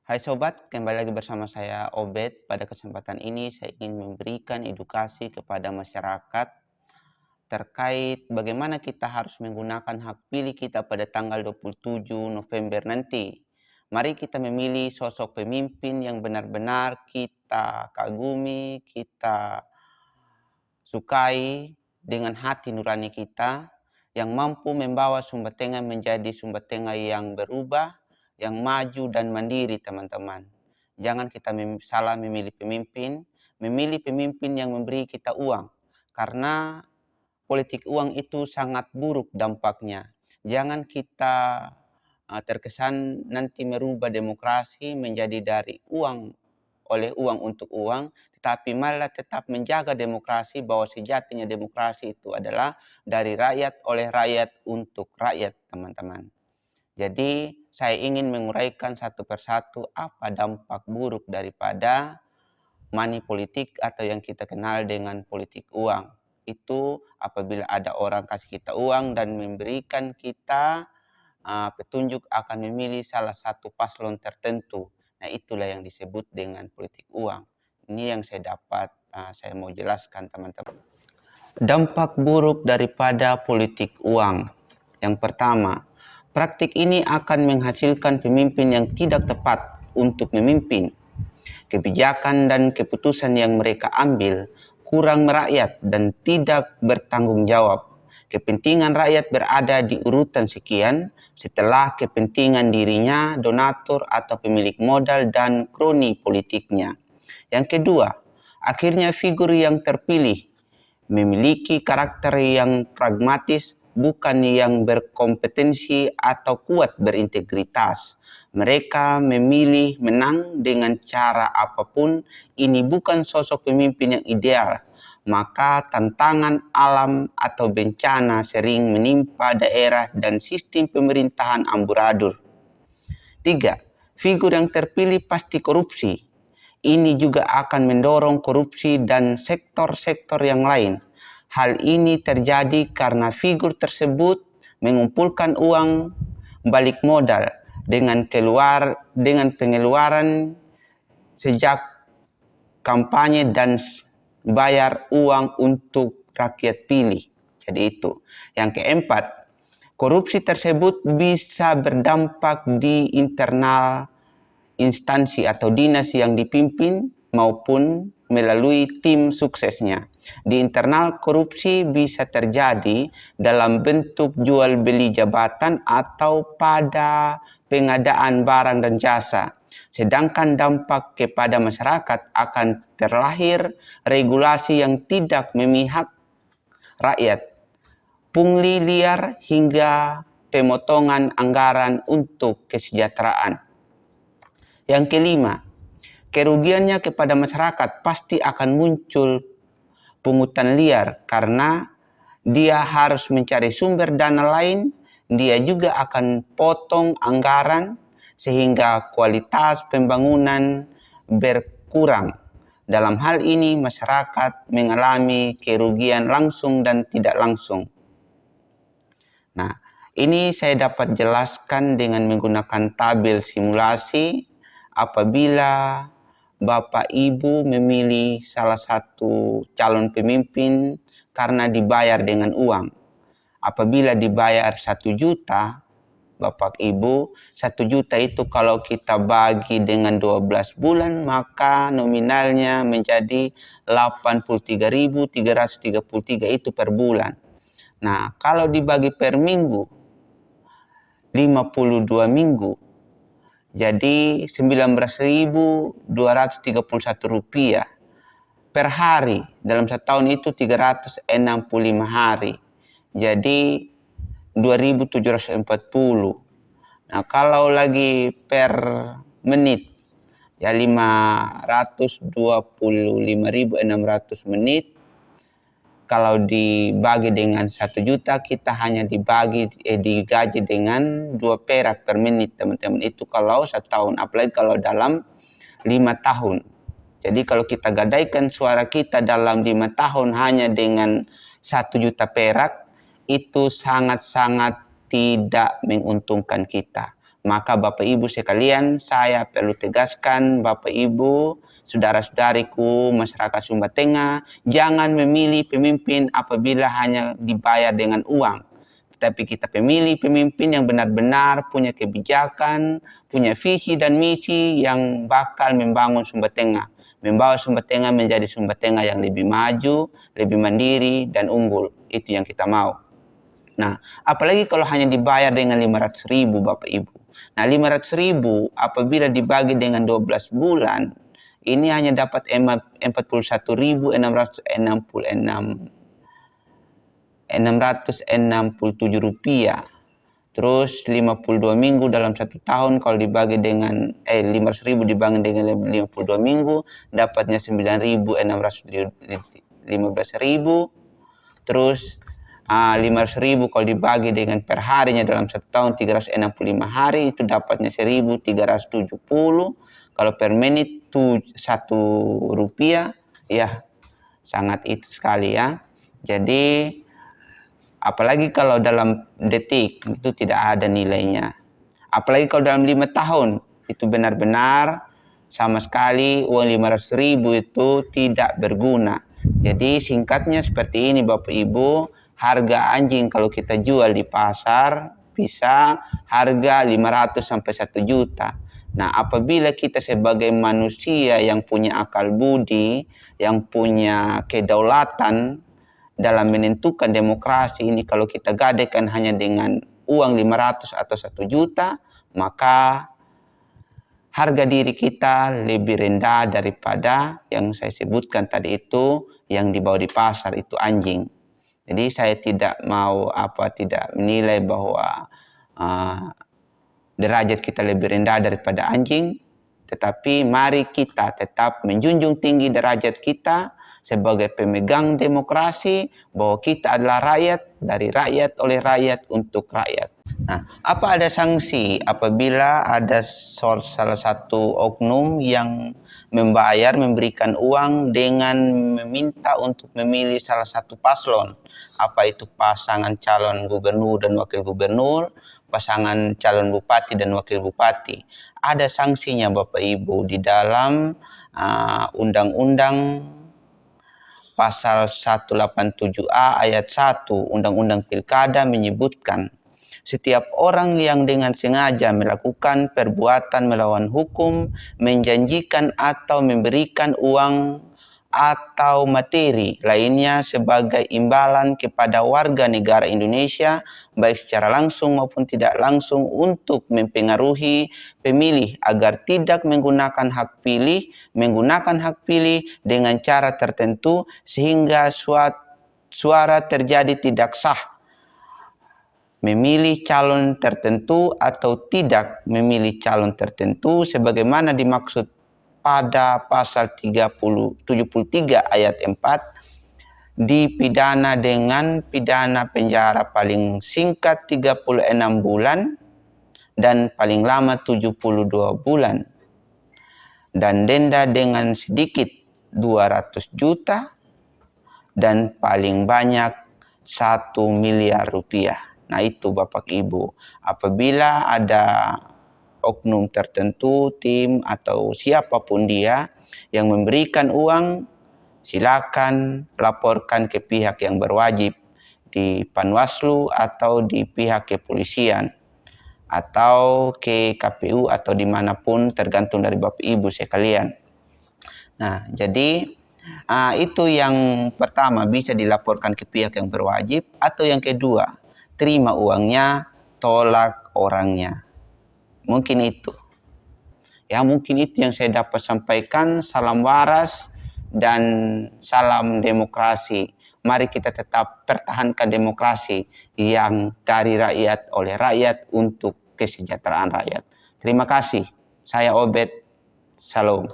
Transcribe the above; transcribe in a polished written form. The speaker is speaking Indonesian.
Hai sobat, kembali lagi bersama saya Obed. Pada kesempatan ini saya ingin memberikan edukasi kepada masyarakat terkait bagaimana kita harus menggunakan hak pilih kita pada tanggal 27 November nanti. Mari kita memilih sosok pemimpin yang benar-benar kita kagumi, kita sukai dengan hati nurani kita, yang mampu membawa Sumba Tengah menjadi Sumba Tengah yang berubah, yang maju dan mandiri, teman-teman. Jangan kita salah memilih pemimpin yang memberi kita uang. Karena politik uang itu sangat buruk dampaknya. Jangan kita terkesan nanti merubah demokrasi menjadi dari uang, oleh uang untuk uang, tetapi malah tetap menjaga demokrasi, bahwa sejatinya demokrasi itu adalah dari rakyat, oleh rakyat, untuk rakyat, teman-teman. Jadi saya ingin menguraikan satu persatu apa dampak buruk daripada money politik atau yang kita kenal dengan politik uang. Itu apabila ada orang kasih kita uang dan memberikan kita petunjuk akan memilih salah satu paslon tertentu. Nah, itulah yang disebut dengan politik uang. Ini yang saya dapat, saya mau jelaskan, teman-teman. Dampak buruk daripada politik uang. Yang pertama, praktik ini akan menghasilkan pemimpin yang tidak tepat untuk memimpin. Kebijakan dan keputusan yang mereka ambil kurang merakyat dan tidak bertanggung jawab. Kepentingan rakyat berada di urutan sekian setelah kepentingan dirinya, donatur atau pemilik modal dan kroni politiknya. Yang kedua, akhirnya figur yang terpilih memiliki karakter yang pragmatis, bukan yang berkompetensi atau kuat berintegritas. Mereka memilih menang dengan cara apapun. Ini bukan sosok pemimpin yang ideal. Maka tantangan alam atau bencana sering menimpa daerah dan sistem pemerintahan amburadul. 3. Figur yang terpilih pasti korupsi. Ini juga akan mendorong korupsi dan sektor-sektor yang lain. Hal ini terjadi karena figur tersebut mengumpulkan uang balik modal dengan pengeluaran sejak kampanye dan bayar uang untuk rakyat pilih. Jadi itu. Yang keempat, korupsi tersebut bisa berdampak di internal instansi atau dinas yang dipimpin maupun melalui tim suksesnya. Di internal, korupsi bisa terjadi dalam bentuk jual beli jabatan atau pada pengadaan barang dan jasa. Sedangkan dampak kepada masyarakat akan terlahir regulasi yang tidak memihak rakyat, pungli liar hingga pemotongan anggaran untuk kesejahteraan. Yang kelima, kerugiannya kepada masyarakat pasti akan muncul pungutan liar karena dia harus mencari sumber dana lain, dia juga akan potong anggaran sehingga kualitas pembangunan berkurang. Dalam hal ini masyarakat mengalami kerugian langsung dan tidak langsung. Nah, ini saya dapat jelaskan dengan menggunakan tabel simulasi. Apabila Bapak Ibu memilih salah satu calon pemimpin karena dibayar dengan uang. Apabila dibayar 1 juta, Bapak Ibu, 1 juta itu kalau kita bagi dengan 12 bulan, maka nominalnya menjadi 83.333 itu per bulan. Nah, kalau dibagi per minggu, 52 minggu, jadi 19.231 rupiah per hari. Dalam setahun itu 365 hari. Jadi 2.740. Nah, kalau lagi per menit, ya 525.600 menit. Kalau dibagi dengan 1 juta, kita hanya digaji dengan 2 perak per menit, teman-teman. Itu kalau setahun, apalagi kalau dalam 5 tahun. Jadi kalau kita gadaikan suara kita dalam 5 tahun hanya dengan 1 juta perak, itu sangat-sangat tidak menguntungkan kita. Maka Bapak Ibu sekalian, saya perlu tegaskan Bapak Ibu, saudara-saudariku, masyarakat Sumba Tengah, jangan memilih pemimpin apabila hanya dibayar dengan uang. Tapi kita memilih pemimpin yang benar-benar punya kebijakan, punya visi dan misi yang bakal membangun Sumba Tengah. Membawa Sumba Tengah menjadi Sumba Tengah yang lebih maju, lebih mandiri, dan unggul. Itu yang kita mau. Nah, apalagi kalau hanya dibayar dengan 500.000 Bapak Ibu. Nah, 500.000 apabila dibagi dengan 12 bulan, ini hanya dapat 41.667 rupiah. Terus 52 minggu dalam 1 tahun kalau dibagi dengan 500.000 dibagi dengan 52 minggu dapatnya 9.615.000. Terus 500.000 kalau dibagi dengan per harinya dalam 1 tahun 365 hari itu dapatnya 1.370. Kalau per menit itu 1 rupiah, ya sangat itu sekali ya. Jadi apalagi kalau dalam detik itu tidak ada nilainya. Apalagi kalau dalam 5 tahun itu benar-benar sama sekali uang 500.000 itu tidak berguna. Jadi singkatnya seperti ini Bapak Ibu, harga anjing kalau kita jual di pasar bisa harga 500 sampai 1 juta. Nah, apabila kita sebagai manusia yang punya akal budi, yang punya kedaulatan dalam menentukan demokrasi ini, kalau kita gadaikan hanya dengan uang 500 atau 1 juta, maka harga diri kita lebih rendah daripada yang saya sebutkan tadi itu yang dibawa di pasar itu anjing. Jadi saya tidak mau tidak menilai bahwa derajat kita lebih rendah daripada anjing, tetapi mari kita tetap menjunjung tinggi derajat kita sebagai pemegang demokrasi, bahwa kita adalah rakyat, dari rakyat, oleh rakyat, untuk rakyat. Nah, apa ada sanksi apabila ada salah satu oknum yang memberikan uang dengan meminta untuk memilih salah satu paslon? Apa itu pasangan calon gubernur dan wakil gubernur, pasangan calon bupati dan wakil bupati? Ada sanksinya Bapak Ibu di dalam Undang-Undang Pasal 187A ayat 1 Undang-Undang Pilkada menyebutkan, setiap orang yang dengan sengaja melakukan perbuatan melawan hukum, menjanjikan atau memberikan uang atau materi lainnya sebagai imbalan kepada warga negara Indonesia, baik secara langsung maupun tidak langsung, untuk mempengaruhi pemilih agar tidak menggunakan hak pilih dengan cara tertentu sehingga suara terjadi tidak sah, memilih calon tertentu atau tidak memilih calon tertentu sebagaimana dimaksud pada pasal 73 ayat 4, dipidana dengan pidana penjara paling singkat 36 bulan dan paling lama 72 bulan dan denda dengan sedikit 200 juta dan paling banyak 1 miliar rupiah. Nah, itu Bapak Ibu, apabila ada oknum tertentu, tim atau siapapun dia yang memberikan uang, silakan laporkan ke pihak yang berwajib di Panwaslu atau di pihak kepolisian atau ke KPU atau dimanapun tergantung dari Bapak Ibu sekalian. Nah, jadi itu yang pertama, bisa dilaporkan ke pihak yang berwajib, atau yang kedua, terima uangnya, tolak orangnya. Mungkin itu. Ya, mungkin itu yang saya dapat sampaikan. Salam waras dan salam demokrasi. Mari kita tetap pertahankan demokrasi yang dari rakyat, oleh rakyat, untuk kesejahteraan rakyat. Terima kasih. Saya Obed. Salam.